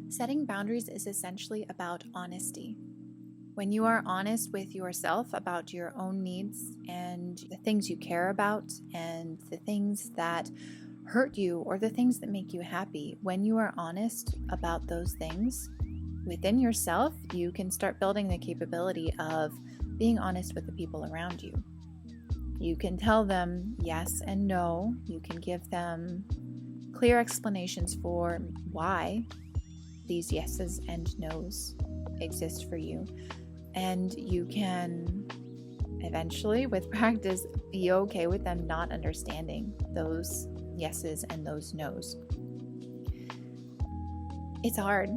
Setting boundaries is essentially about honesty. When you are honest with yourself about your own needs and the things you care about and the things that hurt you or the things that make you happy, when you are honest about those things within yourself, you can start building the capability of being honest with the people around you. You can tell them yes and no. You can give them clear explanations for why these yeses and nos exist for you. And you can eventually, with practice, be okay with them not understanding those yeses and those nos. It's hard.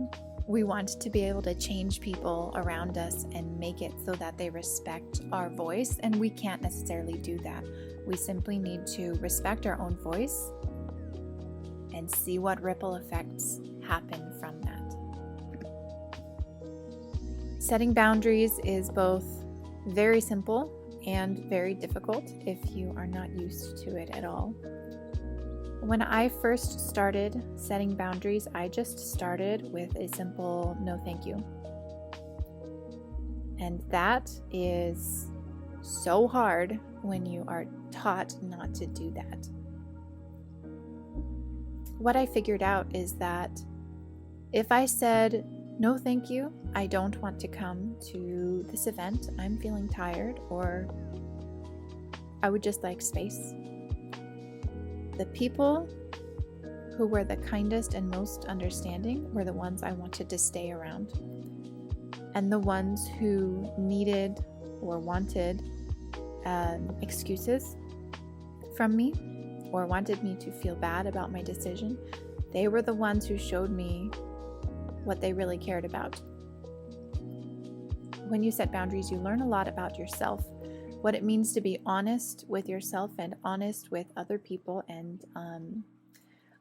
We want to be able to change people around us and make it so that they respect our voice, and we can't necessarily do that. We simply need to respect our own voice and see what ripple effects happen from that. Setting boundaries is both very simple and very difficult if you are not used to it at all. When I first started setting boundaries, I just started with a simple no thank you. And that is so hard when you are taught not to do that. What I figured out is that if I said, no thank you, I don't want to come to this event, I'm feeling tired, or I would just like space, the people who were the kindest and most understanding were the ones I wanted to stay around. And the ones who needed or wanted excuses from me or wanted me to feel bad about my decision, they were the ones who showed me what they really cared about. When you set boundaries, you learn a lot about yourself, what it means to be honest with yourself and honest with other people, and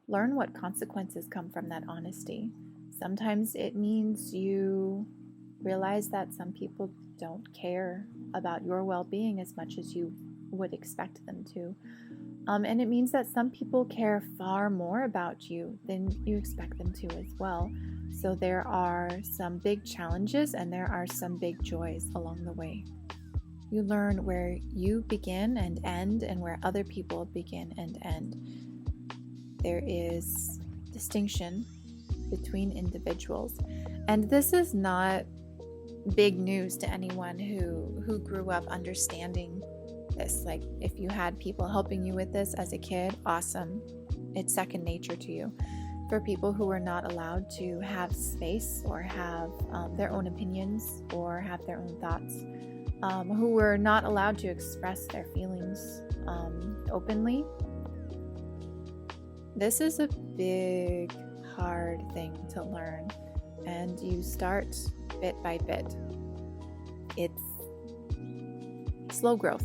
learn what consequences come from that honesty. Sometimes it means you realize that some people don't care about your well-being as much as you would expect them to. And it means that some people care far more about you than you expect them to as well. So there are some big challenges and there are some big joys along the way. You learn where you begin and end and where other people begin and end. There is distinction between individuals. And this is not big news to anyone who grew up understanding this. Like, if you had people helping you with this as a kid, awesome. It's second nature to you. For people who are not allowed to have space or have their own opinions or have their own thoughts, who were not allowed to express their feelings openly, this is a big, hard thing to learn. And you start bit by bit. It's slow growth.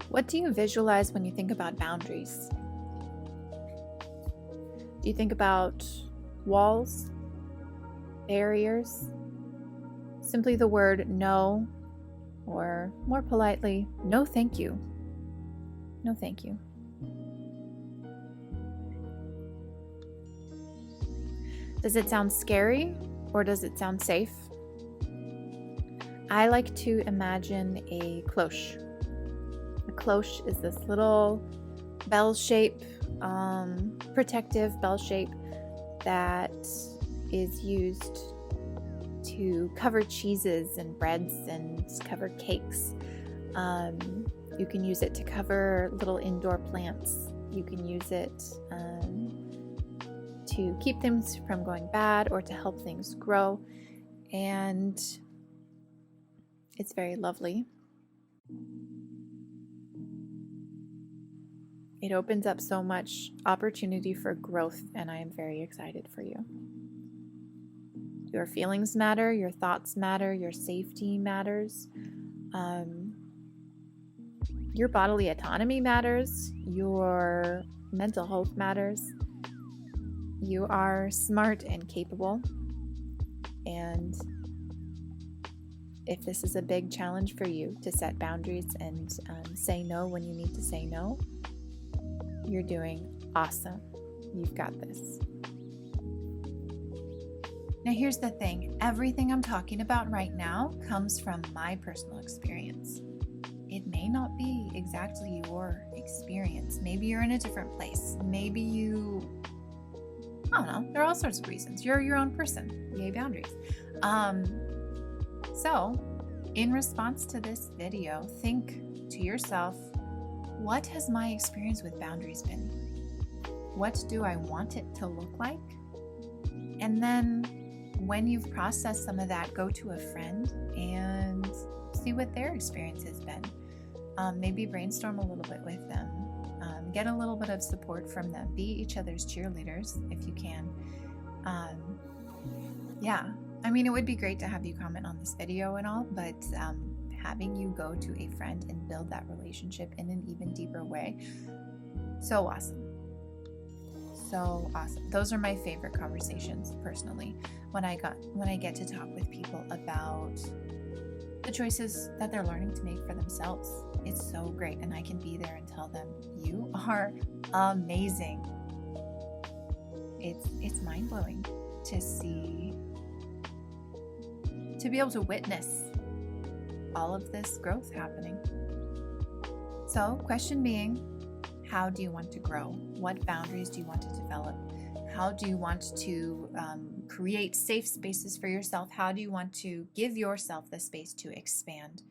What do you visualize when you think about boundaries? Do you think about walls, barriers, simply the word no, or more politely, no thank you? No thank you. Does it sound scary or does it sound safe? I like to imagine a cloche. A cloche is this little bell shape, protective bell shape that is used to cover cheeses and breads and cover cakes. You can use it to cover little indoor plants. You can use it to keep things from going bad or to help things grow. And it's very lovely. It opens up so much opportunity for growth, and I am very excited for you. Your feelings matter, your thoughts matter, your safety matters. Your bodily autonomy matters, your mental health matters. You are smart and capable, and if this is a big challenge for you to set boundaries and say no when you need to say no, You're doing awesome. You've got this. Now, here's the thing. Everything I'm talking about right now comes from my personal experience. It may not be exactly your experience. Maybe you're in a different place. Maybe I don't know. There are all sorts of reasons. You're your own person. Yay, boundaries. So, in response to this video, think to yourself, what has my experience with boundaries been? What do I want it to look like? And then when you've processed some of that, go to a friend and see what their experience has been. Maybe brainstorm a little bit with them. Get a little bit of support from them. Be each other's cheerleaders if you can. Yeah, I mean, it would be great to have you comment on this video and all, but having you go to a friend and build that relationship in an even deeper way, so awesome. So awesome. Those are my favorite conversations personally, when I get to talk with people about the choices that they're learning to make for themselves. It's so great, and I can be there and tell them, you are amazing. It's mind-blowing to be able to witness all of this growth happening. So, question being, how do you want to grow? What boundaries do you want to develop? How do you want to create safe spaces for yourself? How do you want to give yourself the space to expand?